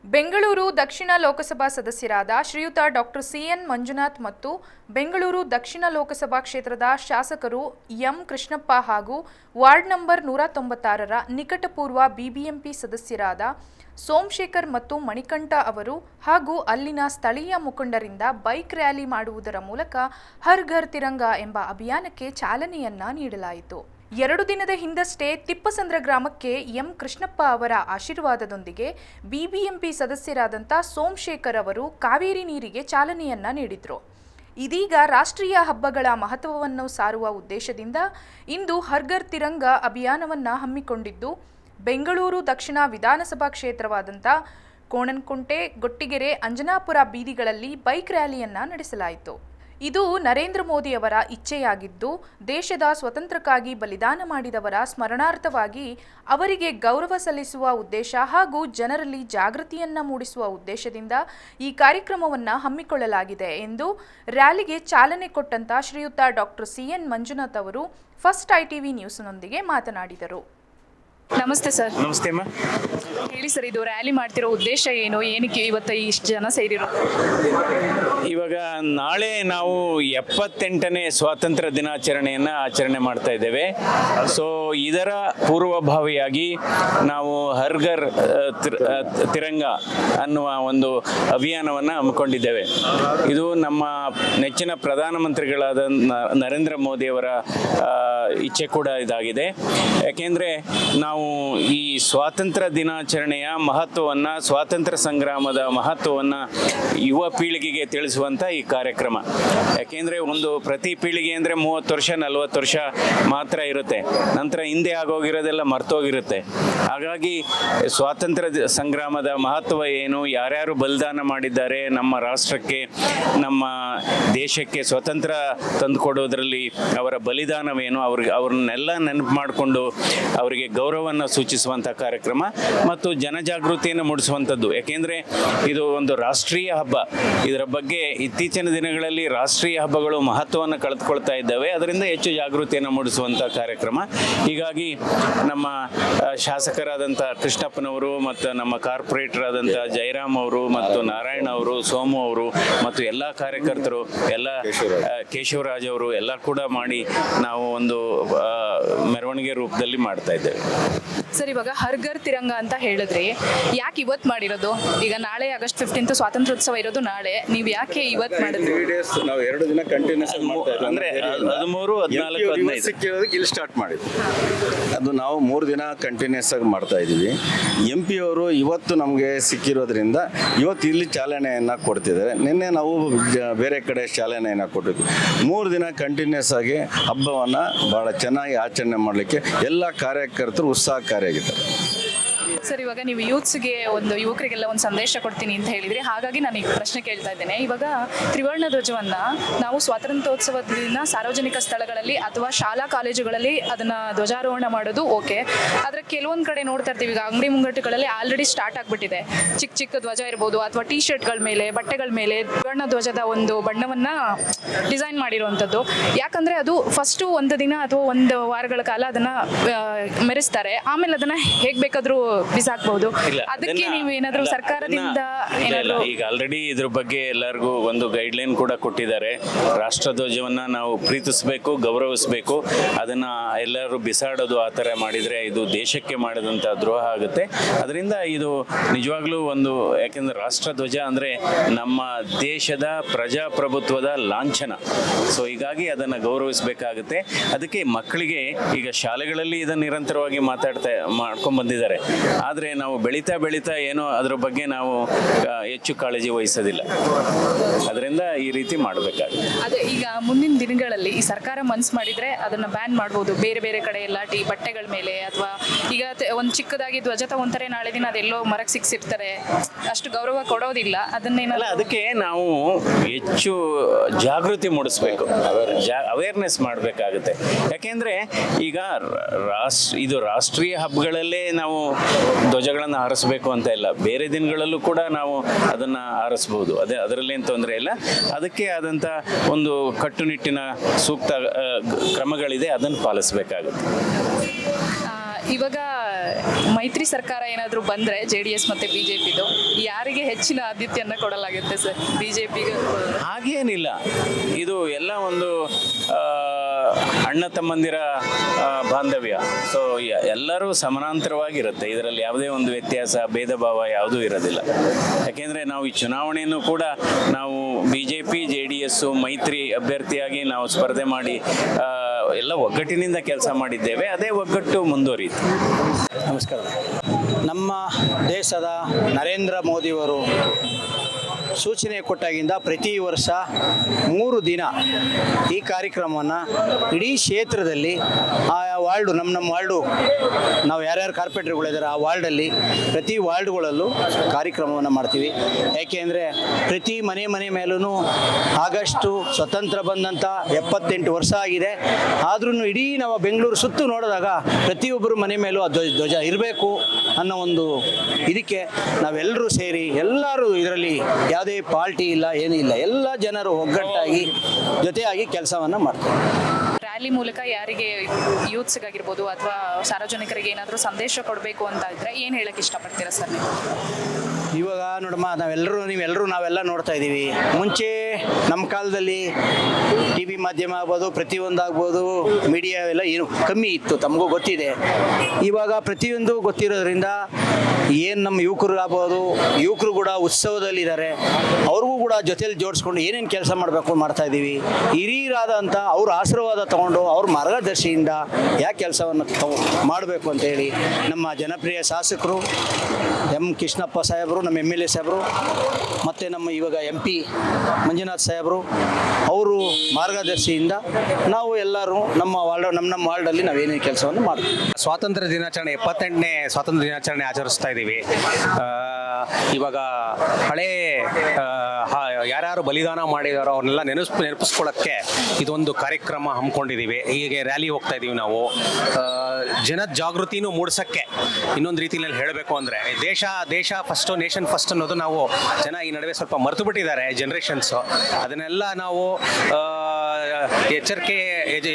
ಬೆಂಗಳೂರು ದಕ್ಷಿಣ ಲೋಕಸಭಾ ಸದಸ್ಯರಾದ ಶ್ರೀಯುತ doctor CN Manjunath ಮತ್ತು ಬೆಂಗಳೂರು ದಕ್ಷಿಣ ಲೋಕಸಭಾ ಕ್ಷೇತ್ರದ ಶಾಸಕರು ಎಂ ಕೃಷ್ಣಪ್ಪ ಹಾಗೂ ವಾರ್ಡ್ ನಂಬರ್ 196ರ ನಿಕಟಪೂರ್ವ ಬಿಬಿಎಂಪಿ ಸದಸ್ಯರಾದ ಸೋಮಶೇಖರ್ ಮತ್ತು ಮಣಿಕಂಠ ಅವರು ಹಾಗೂ ಅಲ್ಲಿನ ಸ್ಥಳೀಯ ಮುಖಂಡರಿಂದ ಬೈಕ್ ರ್ಯಾಲಿ ಮಾಡುವುದರ ಮೂಲಕ ಹರ್ ಘರ್ ತಿರಂಗಾ ಎಂಬ ಅಭಿಯಾನಕ್ಕೆ ಚಾಲನೆಯನ್ನ ನೀಡಲಾಯಿತು. 2 ದಿನದ ಹಿಂದಷ್ಟೇ ತಿಪ್ಪಸಂದ್ರ ಗ್ರಾಮಕ್ಕೆ ಎಂ ಕೃಷ್ಣಪ್ಪ ಅವರ ಆಶೀರ್ವಾದದೊಂದಿಗೆ ಬಿಬಿಎಂಪಿ ಸದಸ್ಯರಾದಂಥ ಸೋಮಶೇಖರ್ ಅವರು ಕಾವೇರಿ ನೀರಿಗೆ ಚಾಲನೆಯನ್ನ ನೀಡಿದ್ರು. ಇದೀಗ ರಾಷ್ಟ್ರೀಯ ಹಬ್ಬಗಳ ಮಹತ್ವವನ್ನು ಸಾರುವ ಉದ್ದೇಶದಿಂದ ಇಂದು ಹರ್ ಘರ್ ತಿರಂಗಾ ಅಭಿಯಾನವನ್ನು ಹಮ್ಮಿಕೊಂಡಿದ್ದು, ಬೆಂಗಳೂರು ದಕ್ಷಿಣ ವಿಧಾನಸಭಾ ಕ್ಷೇತ್ರವಾದಂಥ ಕೋಣನಕುಂಟೆ, ಗೊಟ್ಟಿಗೆರೆ, ಅಂಜನಾಪುರ ಬೀದಿಗಳಲ್ಲಿ ಬೈಕ್ ರ್ಯಾಲಿಯನ್ನು ನಡೆಸಲಾಯಿತು. ಇದು ನರೇಂದ್ರ ಮೋದಿ ಅವರ ಇಚ್ಛೆಯಾಗಿದ್ದು, ದೇಶದ ಸ್ವಾತಂತ್ರ್ಯಕ್ಕಾಗಿ ಬಲಿದಾನ ಮಾಡಿದವರ ಸ್ಮರಣಾರ್ಥವಾಗಿ ಅವರಿಗೆ ಗೌರವ ಸಲ್ಲಿಸುವ ಉದ್ದೇಶ ಹಾಗೂ ಜನರಲ್ಲಿ ಜಾಗೃತಿಯನ್ನು ಮೂಡಿಸುವ ಉದ್ದೇಶದಿಂದ ಈ ಕಾರ್ಯಕ್ರಮವನ್ನು ಹಮ್ಮಿಕೊಳ್ಳಲಾಗಿದೆ ಎಂದು ರ್ಯಾಲಿಗೆ ಚಾಲನೆ ಕೊಟ್ಟಂತ ಶ್ರೀಯುತ ಡಾಕ್ಟರ್ ಸಿಎನ್ ಮಂಜುನಾಥ್ ಅವರು ಫಸ್ಟ್ ಐಟಿವಿ ನ್ಯೂಸ್ನೊಂದಿಗೆ ಮಾತನಾಡಿದರು. ನಮಸ್ತೆ ಸರ್. ನಮಸ್ತೆ ಅಮ್ಮ. ಹೇಳಿ ಸರ್, ಇದು ರ್ಯಾಲಿ ಮಾಡ್ತಿರೋ ಉದ್ದೇಶ ಏನು, ಏನಕ್ಕೆ ಇವತ್ತು ಇಷ್ಟು ಜನ ಸೇರಿರೋ? ಇವಾಗ ನಾಳೆ ನಾವು 78ನೇ ಸ್ವಾತಂತ್ರ್ಯ ದಿನಾಚರಣೆಯನ್ನು ಆಚರಣೆ ಮಾಡ್ತಾ ಇದ್ದೇವೆ. ಸೊ ಇದರ ಪೂರ್ವಭಾವಿಯಾಗಿ ನಾವು ಹರ್ ಘರ್ ತಿರಂಗಾ ಅನ್ನುವ ಒಂದು ಅಭಿಯಾನವನ್ನು ಹಮ್ಮಿಕೊಂಡಿದ್ದೇವೆ. ಇದು ನಮ್ಮ ನೆಚ್ಚಿನ ಪ್ರಧಾನಮಂತ್ರಿಗಳಾದ ನರೇಂದ್ರ ಮೋದಿಯವರ ಇಚ್ಛೆ ಕೂಡ ಇದಾಗಿದೆ. ಯಾಕೆಂದರೆ ನಾವು ಈ ಸ್ವಾತಂತ್ರ್ಯ ದಿನಾಚರಣೆಯ ಮಹತ್ವವನ್ನು, ಸ್ವಾತಂತ್ರ್ಯ ಸಂಗ್ರಾಮದ ಮಹತ್ವವನ್ನು ಯುವ ಪೀಳಿಗೆಗೆ ತಿಳಿಸುವಂಥ ಈ ಕಾರ್ಯಕ್ರಮ. ಯಾಕೆಂದರೆ ಪ್ರತಿ ಪೀಳಿಗೆ ಅಂದರೆ 30 ವರ್ಷ 40 ವರ್ಷ ಮಾತ್ರ ಇರುತ್ತೆ, ನಂತರ ಹಿಂದೆ ಆಗೋಗಿರೋದೆಲ್ಲ ಮರ್ತೋಗಿರುತ್ತೆ. ಹಾಗಾಗಿ ಸ್ವಾತಂತ್ರ್ಯ ಸಂಗ್ರಾಮದ ಮಹತ್ವ ಏನು, ಯಾರ್ಯಾರು ಬಲಿದಾನ ಮಾಡಿದ್ದಾರೆ ನಮ್ಮ ರಾಷ್ಟ್ರಕ್ಕೆ, ನಮ್ಮ ದೇಶಕ್ಕೆ ಸ್ವತಂತ್ರ ತಂದುಕೊಡೋದ್ರಲ್ಲಿ ಅವರ ಬಲಿದಾನವೇನು, ಅವ್ರನ್ನೆಲ್ಲ ನೆನಪು ಮಾಡಿಕೊಂಡು ಅವರಿಗೆ ಗೌರವವನ್ನು ಸೂಚಿಸುವಂಥ ಕಾರ್ಯಕ್ರಮ ಮತ್ತು ಜನಜಾಗೃತಿಯನ್ನು ಮೂಡಿಸುವಂಥದ್ದು. ಯಾಕೆಂದರೆ ಇದು ಒಂದು ರಾಷ್ಟ್ರೀಯ ಹಬ್ಬ. ಇದರ ಬಗ್ಗೆ ಇತ್ತೀಚಿನ ದಿನಗಳಲ್ಲಿ ರಾಷ್ಟ್ರೀಯ ಹಬ್ಬಗಳು ಮಹತ್ವವನ್ನು ಕಳೆದುಕೊಳ್ತಾ ಇದ್ದಾವೆ. ಅದರಿಂದ ಹೆಚ್ಚು ಜಾಗೃತಿಯನ್ನು ಮೂಡಿಸುವಂಥ ಕಾರ್ಯಕ್ರಮ. ಹೀಗಾಗಿ ನಮ್ಮ ಶಾಸಕರಾದಂಥ ಕೃಷ್ಣಪ್ಪನವರು ಮತ್ತು ನಮ್ಮ ಕಾರ್ಪೊರೇಟರ್ ಆದಂಥ ಜಯರಾಮ್ ಅವರು ಮತ್ತು ನಾರಾಯಣ ಅವರು, ಸೋಮು ಅವರು ಮತ್ತು ಎಲ್ಲ ಕಾರ್ಯಕರ್ತರು, ಎಲ್ಲ ಕೇಶವರಾಜ್ ಅವರು ಎಲ್ಲ ಕೂಡ ಮಾಡಿ ನಾವು ಒಂದು ಮೆರವಣಿಗೆ ರೂಪದಲ್ಲಿ ಮಾಡ್ತಾ ಇದ್ದೇವೆ. ಸರ್, ಇವಾಗ ಹರ್ ಘರ್ ತಿರಂಗಾ ಅಂತ ಹೇಳಿದ್ರಿ, ಯಾಕೆ ಇವತ್ತು ಮಾಡಿರೋದು? ಈಗ ನಾಳೆ ಆಗಸ್ಟ್ 15 ಸ್ವಾತಂತ್ರ್ಯೋತ್ಸವ ಇರೋದು ನಾಳೆ, ನೀವು ಯಾಕೆ ಇವತ್ತು ಮಾಡಿದ್ರಿ? 3 ಡೇಸ್ ನಾವು 2 ದಿನ ಕಂಟಿನ್ಯೂಸ್ ಮಾಡ್ತಾ ಇದ್ವಿ. ಅಂದರೆ 13, 14, 15 ಸಿಕ್ಕಿರೋದಕ್ಕೆ ಇಲ್ಲಿ ಸ್ಟಾರ್ಟ್ ಮಾಡಿದ್ವಿ. ಅದು ನಾವು 3 ದಿನ ಕಂಟಿನ್ಯೂಸ್ ಆಗಿ ಮಾಡ್ತಾ ಇದ್ದೀವಿ. MP ಅವರು ಇವತ್ತು ನಮಗೆ ಸಿಕ್ಕಿರೋದ್ರಿಂದ ಇವತ್ತು ಇಲ್ಲಿ ಚಾಲನೆಯನ್ನು ಕೊಡ್ತಿದ್ದಾರೆ. ನಿನ್ನೆ ನಾವು ಬೇರೆ ಕಡೆ ಚಾಲನೆಯನ್ನು ಕೊಟ್ಟಿದ್ವಿ. 3 ದಿನ ಕಂಟಿನ್ಯೂಸ್ ಆಗಿ ಹಬ್ಬವನ್ನು ಭಾಳ ಚೆನ್ನಾಗಿ ಆಚರಣೆ ಮಾಡಲಿಕ್ಕೆ ಎಲ್ಲ ಕಾರ್ಯಕರ್ತರು ಉತ್ಸಾಹಕಾರಿಯಾಗಿದ್ದಾರೆ. ಸರ್, ಇವಾಗ ನೀವು ಯುವಕರಿಗೆಲ್ಲ ಒಂದು ಸಂದೇಶ ಕೊಡ್ತೀನಿ ಅಂತ ಹೇಳಿದ್ರಿ, ಹಾಗಾಗಿ ನಾನು ಈಗ ಪ್ರಶ್ನೆ ಕೇಳ್ತಾ ಇದ್ದೇನೆ. ಇವಾಗ ತ್ರಿವರ್ಣ ಧ್ವಜವನ್ನು ನಾವು ಸ್ವಾತಂತ್ರ್ಯೋತ್ಸವದ ದಿನ ಸಾರ್ವಜನಿಕ ಸ್ಥಳಗಳಲ್ಲಿ ಅಥವಾ ಶಾಲಾ ಕಾಲೇಜುಗಳಲ್ಲಿ ಅದನ್ನು ಧ್ವಜಾರೋಹಣ ಮಾಡೋದು ಓಕೆ. ಆದರೆ ಕೆಲವೊಂದು ಕಡೆ ನೋಡ್ತಾ ಇರ್ತೀವಿ, ಈಗ ಅಂಗಡಿ ಮುಂಗಟ್ಟುಗಳಲ್ಲಿ ಆಲ್ರೆಡಿ ಸ್ಟಾರ್ಟ್ ಆಗಿಬಿಟ್ಟಿದೆ. ಚಿಕ್ಕ ಚಿಕ್ಕ ಧ್ವಜ ಇರ್ಬೋದು ಅಥವಾ ಟೀ ಶರ್ಟ್ಗಳ ಮೇಲೆ, ಬಟ್ಟೆಗಳ ಮೇಲೆ ತ್ರಿವರ್ಣ ಧ್ವಜದ ಒಂದು ಬಣ್ಣವನ್ನು ಡಿಸೈನ್ ಮಾಡಿರುವಂಥದ್ದು. ಯಾಕಂದರೆ ಅದು ಫಸ್ಟು ಒಂದು ದಿನ ಅಥವಾ ಒಂದು ವಾರಗಳ ಕಾಲ ಅದನ್ನು ಮೆರೆಸ್ತಾರೆ, ಆಮೇಲೆ ಅದನ್ನು ಹೇಗೆ ಬೇಕಾದರೂ ಬಿಸಾಕ್ಬಹುದು. ಅದಕ್ಕೆ ನೀವು ಏನಾದರೂ ಸರ್ಕಾರದಿಂದ ಈಗ ಆಲ್ರೆಡಿ ಇದ್ರ ಬಗ್ಗೆ ಎಲ್ಲರಿಗೂ ಒಂದು ಗೈಡ್ಲೈನ್ ಕೂಡ ಕೊಟ್ಟಿದ್ದಾರೆ. ರಾಷ್ಟ್ರಧ್ವಜವನ್ನ ನಾವು ಪ್ರೀತಿಸಬೇಕು, ಗೌರವಿಸಬೇಕು. ಅದನ್ನ ಎಲ್ಲರೂ ಬಿಸಾಡೋದು ಆ ಥರ ಮಾಡಿದರೆ ಇದು ದೇಶಕ್ಕೆ ಮಾಡಿದಂಥ ದ್ರೋಹ ಆಗುತ್ತೆ. ಅದರಿಂದ ಇದು ನಿಜವಾಗ್ಲೂ ಒಂದು, ಯಾಕೆಂದ್ರೆ ರಾಷ್ಟ್ರಧ್ವಜ ಅಂದರೆ ನಮ್ಮ ದೇಶದ ಪ್ರಜಾಪ್ರಭುತ್ವದ ಲಾಂಛನ. ಸೊ ಹೀಗಾಗಿ ಅದನ್ನು ಗೌರವಿಸಬೇಕಾಗುತ್ತೆ. ಅದಕ್ಕೆ ಮಕ್ಕಳಿಗೆ ಈಗ ಶಾಲೆಗಳಲ್ಲಿ ಇದನ್ನು ನಿರಂತರವಾಗಿ ಮಾಡ್ಕೊಂಡು ಬಂದಿದ್ದಾರೆ. ಆದರೆ ನಾವು ಬೆಳೀತಾ ಏನೋ ಅದರ ಬಗ್ಗೆ ನಾವು ಹೆಚ್ಚು ಕಾಳಜಿ ವಹಿಸೋದಿಲ್ಲ. ಅದರಿಂದ ಈ ರೀತಿ ಮಾಡಬೇಕಾಗುತ್ತೆ. ಅದೇ ಈಗ ಮುಂದಿನ ದಿನಗಳಲ್ಲಿ ಈ ಸರ್ಕಾರ ಮನಸ್ಸು ಮಾಡಿದರೆ ಅದನ್ನು ಬ್ಯಾನ್ ಮಾಡ್ಬೋದು. ಬೇರೆ ಬೇರೆ ಕಡೆ ಎಲ್ಲ ಬಟ್ಟೆಗಳ ಮೇಲೆ, ಅಥವಾ ಈಗ ಒಂದು ಚಿಕ್ಕದಾಗಿ ಧ್ವಜ ತಗೊಂತಾರೆ, ನಾಳೆ ದಿನ ಅದೆಲ್ಲೋ ಮರಕ್ಕೆ ಸಿಕ್ಸಿರ್ತಾರೆ, ಅಷ್ಟು ಗೌರವ ಕೊಡೋದಿಲ್ಲ. ಅದನ್ನೇನಲ್ಲ, ಅದಕ್ಕೆ ನಾವು ಹೆಚ್ಚು ಜಾಗೃತಿ ಮೂಡಿಸ್ಬೇಕು, ಅವೇರ್ನೆಸ್ ಮಾಡಬೇಕಾಗುತ್ತೆ. ಯಾಕೆಂದರೆ ಈಗ ಇದು ರಾಷ್ಟ್ರೀಯ ಹಬ್ಬಗಳಲ್ಲೇ ನಾವು ಧ್ವಜಗಳನ್ನು ಹಾರಿಸಬೇಕು ಅಂತ ಇಲ್ಲ, ಬೇರೆ ದಿನಗಳಲ್ಲೂ ಕೂಡ ನಾವು ಅದನ್ನು ಹಾರಿಸ್ಬೋದು. ಅದರಲ್ಲೇನು ತೊಂದರೆ ಇಲ್ಲ. ಅದಕ್ಕೆ ಆದಂಥ ಒಂದು ಕಟ್ಟುನಿಟ್ಟಿನ ಸೂಕ್ತ ಕ್ರಮಗಳಿದೆ, ಅದನ್ನು ಪಾಲಿಸಬೇಕಾಗುತ್ತೆ. ಇವಾಗ ಮೈತ್ರಿ ಸರ್ಕಾರ ಏನಾದರೂ ಬಂದರೆ JDS ಮತ್ತು BJPದು ಯಾರಿಗೆ ಹೆಚ್ಚಿನ ಆದ್ಯತೆಯನ್ನು ಕೊಡಲಾಗುತ್ತೆ ಸರ್? BJPಗೆ? ಹಾಗೇನಿಲ್ಲ, ಇದು ಎಲ್ಲ ಒಂದು ಅಣ್ಣ ತಮ್ಮಂದಿರ ಬಾಂಧವ್ಯ. ಸೊ ಎಲ್ಲರೂ ಸಮಾನಾಂತರವಾಗಿರುತ್ತೆ, ಇದರಲ್ಲಿ ಯಾವುದೇ ಒಂದು ವ್ಯತ್ಯಾಸ ಭೇದ ಭಾವ ಯಾವುದೂ ಇರೋದಿಲ್ಲ. ಯಾಕೆಂದರೆ ನಾವು ಈ ಚುನಾವಣೆಯನ್ನು ಕೂಡ ನಾವು BJP JDS ಮೈತ್ರಿ ಅಭ್ಯರ್ಥಿಯಾಗಿ ನಾವು ಸ್ಪರ್ಧೆ ಮಾಡಿ ಎಲ್ಲ ಒಗ್ಗಟ್ಟಿನಿಂದ ಕೆಲಸ ಮಾಡಿದ್ದೇವೆ. ಅದೇ ಒಗ್ಗಟ್ಟು ಮುಂದುವರಿಯಿತು. ನಮಸ್ಕಾರ. ನಮ್ಮ ದೇಶದ ನರೇಂದ್ರ ಮೋದಿಯವರು ಸೂಚನೆ ಕೊಟ್ಟಾಗಿಂದ ಪ್ರತಿ ವರ್ಷ 3 ದಿನ ಈ ಕಾರ್ಯಕ್ರಮವನ್ನು ಇಡೀ ಕ್ಷೇತ್ರದಲ್ಲಿ ಆ ವಾರ್ಡು ನಮ್ಮ ವಾರ್ಡು ನಾವು ಯಾರ್ಯಾರು ಕಾರ್ಪೊರೇಟರ್ಗಳಿದ್ದಾರೆ ಆ ವಾರ್ಡಲ್ಲಿ ಪ್ರತಿ ವಾರ್ಡ್ಗಳಲ್ಲೂ ಕಾರ್ಯಕ್ರಮವನ್ನು ಮಾಡ್ತೀವಿ. ಏಕೆಂದರೆ ಪ್ರತಿ ಮನೆ ಮೇಲೂ ಆಗಸ್ಟು ಸ್ವತಂತ್ರ ಬಂದಂಥ 78 ವರ್ಷ ಆಗಿದೆ. ಆದ್ರೂ ಇಡೀ ನಾವು ಬೆಂಗಳೂರು ಸುತ್ತು ನೋಡಿದಾಗ ಪ್ರತಿಯೊಬ್ಬರು ಮನೆ ಮೇಲೂ ಆ ಧ್ವಜ ಇರಬೇಕು ಅನ್ನೋ ಒಂದು ಇದಕ್ಕೆ ನಾವೆಲ್ಲರೂ ಸೇರಿ ಎಲ್ಲರೂ ಇದರಲ್ಲಿ ಯಾವುದೇ ಪಾರ್ಟಿ ಇಲ್ಲ, ಏನಿಲ್ಲ, ಎಲ್ಲ ಜನರು ಒಗ್ಗಟ್ಟಾಗಿ ಜೊತೆಯಾಗಿ ಕೆಲಸವನ್ನು ಮಾಡ್ತಾರೆ. ರ್ಯಾಲಿ ಮೂಲಕ ಯಾರಿಗೆ ಯೂತ್ಸ್ಗಾಗಿರ್ಬೋದು ಅಥವಾ ಸಾರ್ವಜನಿಕರಿಗೆ ಏನಾದರೂ ಸಂದೇಶ ಕೊಡಬೇಕು ಅಂತ ಇದ್ದರೆ ಏನು ಹೇಳಕ್ಕೆ ಇಷ್ಟಪಡ್ತೀರಾ ಸರ್ ನೀವು? ಇವಾಗ ನೋಡಮ್ಮ, ನಾವೆಲ್ಲ ನೋಡ್ತಾ ಇದ್ದೀವಿ. ಮುಂಚೆ ನಮ್ಮ ಕಾಲದಲ್ಲಿ TV ಮಾಧ್ಯಮ ಆಗ್ಬೋದು, ಪ್ರತಿಯೊಂದು ಆಗ್ಬೋದು, ಮೀಡಿಯಾ ಎಲ್ಲ ಏನು ಕಮ್ಮಿ ಇತ್ತು, ತಮಗೂ ಗೊತ್ತಿದೆ. ಇವಾಗ ಪ್ರತಿಯೊಂದು ಗೊತ್ತಿರೋದ್ರಿಂದ ಏನು ನಮ್ಮ ಯುವಕರು ಕೂಡ ಉತ್ಸವದಲ್ಲಿದ್ದಾರೆ. ಅವ್ರಿಗೂ ಕೂಡ ಜೊತೆಯಲ್ಲಿ ಜೋಡಿಸ್ಕೊಂಡು ಏನೇನು ಕೆಲಸ ಮಾಡ್ತಾ ಇದ್ದೀವಿ. ಹಿರಿಯರಾದಂಥ ಅವ್ರ ಆಶೀರ್ವಾದ ತಗೊಂಡು ಅವ್ರ ಮಾರ್ಗದರ್ಶಿಯಿಂದ ಯಾಕೆ ಕೆಲಸವನ್ನು ಮಾಡಬೇಕು ಅಂತೇಳಿ ನಮ್ಮ ಜನಪ್ರಿಯ ಶಾಸಕರು M. ಕೃಷ್ಣಪ್ಪ ಸಾಹೇಬರು, ನಮ್ಮ MLA ಸಾಹೇಬರು, ಮತ್ತು ನಮ್ಮ ಇವಾಗ MP ಮಂಜುನಾಥ್ ಸಾಹೇಬರು ಅವರು ಮಾರ್ಗದರ್ಶಿಯಿಂದ ನಾವು ಎಲ್ಲರೂ ನಮ್ಮ ವಾರ್ಡಲ್ಲಿ ನಾವೇನೇನು ಕೆಲಸವನ್ನು ಮಾಡ್ತೀವಿ. ಸ್ವಾತಂತ್ರ್ಯ ದಿನಾಚರಣೆ 78ನೇ ಸ್ವಾತಂತ್ರ್ಯ ದಿನಾಚರಣೆ ಆಚರಿಸ್ತಾ ಇದ್ದೀವಿ. ಇವಾಗ ಹಳೇ ಯಾರ್ಯಾರು ಬಲಿದಾನ ಮಾಡಿದಾರೋ ಅವ್ರನ್ನೆಲ್ಲ ನೆನಪಿಸ್ಕೊಳ್ಳೋಕ್ಕೆ ಇದೊಂದು ಕಾರ್ಯಕ್ರಮ ಹಮ್ಮಿಕೊಂಡಿದ್ದೀವಿ. ಹೀಗೆ ರ್ಯಾಲಿ ಹೋಗ್ತಾ ಇದ್ದೀವಿ ನಾವು. ಜನ ಜಾಗೃತಿನೂ ಮೂಡಿಸೋಕ್ಕೆ ಇನ್ನೊಂದು ರೀತಿಯಲ್ಲಿ ಹೇಳಬೇಕು ಅಂದರೆ ದೇಶ ಫಸ್ಟು, ನೇಷನ್ ಫಸ್ಟ್ ಅನ್ನೋದು ನಾವು ಜನ ಈ ನಡುವೆ ಸ್ವಲ್ಪ ಮರೆತು ಬಿಟ್ಟಿದ್ದಾರೆ ಜನ್ರೇಷನ್ಸು. ಅದನ್ನೆಲ್ಲ ನಾವು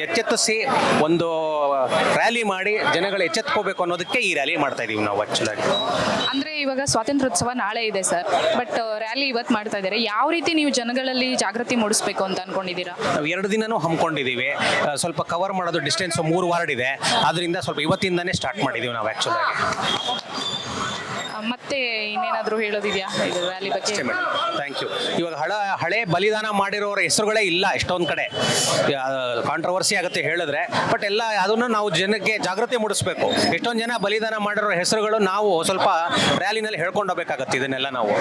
ಎಚ್ಚೆತ್ತಿಸಿ ಒಂದು ರ್ಯಾಲಿ ಮಾಡಿ ಜನಗಳು ಎಚ್ಚೆತ್ಕೋಬೇಕು ಅನ್ನೋದಕ್ಕೆ ಈ ರ್ಯಾಲಿ ಮಾಡ್ತಾ ಇದೀವಿ ನಾವು ಆ್ಯಕ್ಚುಲಾಗಿ. ಅಂದರೆ ಇವಾಗ ಸ್ವಾತಂತ್ರ್ಯೋತ್ಸವ ನಾಳೆ ಇದೆ ಸರ್, ಬಟ್ ರ್ಯಾಲಿ ಇವತ್ತು ಮಾಡ್ತಾ ಇದ್ದಾರೆ. ಯಾವ ರೀತಿ ನೀವು ಜನಗಳಲ್ಲಿ ಜಾಗೃತಿ ಮೂಡಿಸ್ಬೇಕು ಅಂತ ಅನ್ಕೊಂಡಿದ್ದೀರಾ? ನಾವು 2 ದಿನನೂ ಹಮ್ಮಿಕೊಂಡಿದ್ದೀವಿ. ಸ್ವಲ್ಪ ಕವರ್ ಮಾಡೋದು ಡಿಸ್ಟೆನ್ಸ್ 3 ವಾರ್ಡ್ ಇದೆ, ಅದರಿಂದ ಸ್ವಲ್ಪ ಇವತ್ತಿಂದನೇ ಸ್ಟಾರ್ಟ್ ಮಾಡಿದ್ದೀವಿ ನಾವು ಆ್ಯಕ್ಚುಲಾಗಿ. ಮತ್ತೆ ಇನ್ನೇನಾದರೂ ಹೇಳೋದಿದೆಯಾ ಇದು ರ್ಯಾಲಿ ಬಗ್ಗೆ? Thank you. ಇವಾಗ ಹಳೆ ಬಲಿದಾನ ಮಾಡಿರೋರ ಹೆಸರುಗಳೇ ಇಲ್ಲ ಎಷ್ಟೊಂದು ಕಡೆ. ಕಾಂಟ್ರವರ್ಸಿ ಆಗುತ್ತೆ ಹೇಳಿದ್ರೆ, ಬಟ್ ಎಲ್ಲ ಅದನ್ನು ನಾವು ಜನಕ್ಕೆ ಜಾಗೃತಿ ಮೂಡಿಸ್ಬೇಕು. ಎಷ್ಟೊಂದು ಜನ ಬಲಿದಾನ ಮಾಡಿರೋ ಹೆಸರುಗಳು ನಾವು ಸ್ವಲ್ಪ ರ್ಯಾಲಿನಲ್ಲಿ ಹೇಳ್ಕೊಂಡು ಹೋಗ್ಬೇಕಾಗತ್ತೆ ಇದನ್ನೆಲ್ಲ ನಾವು.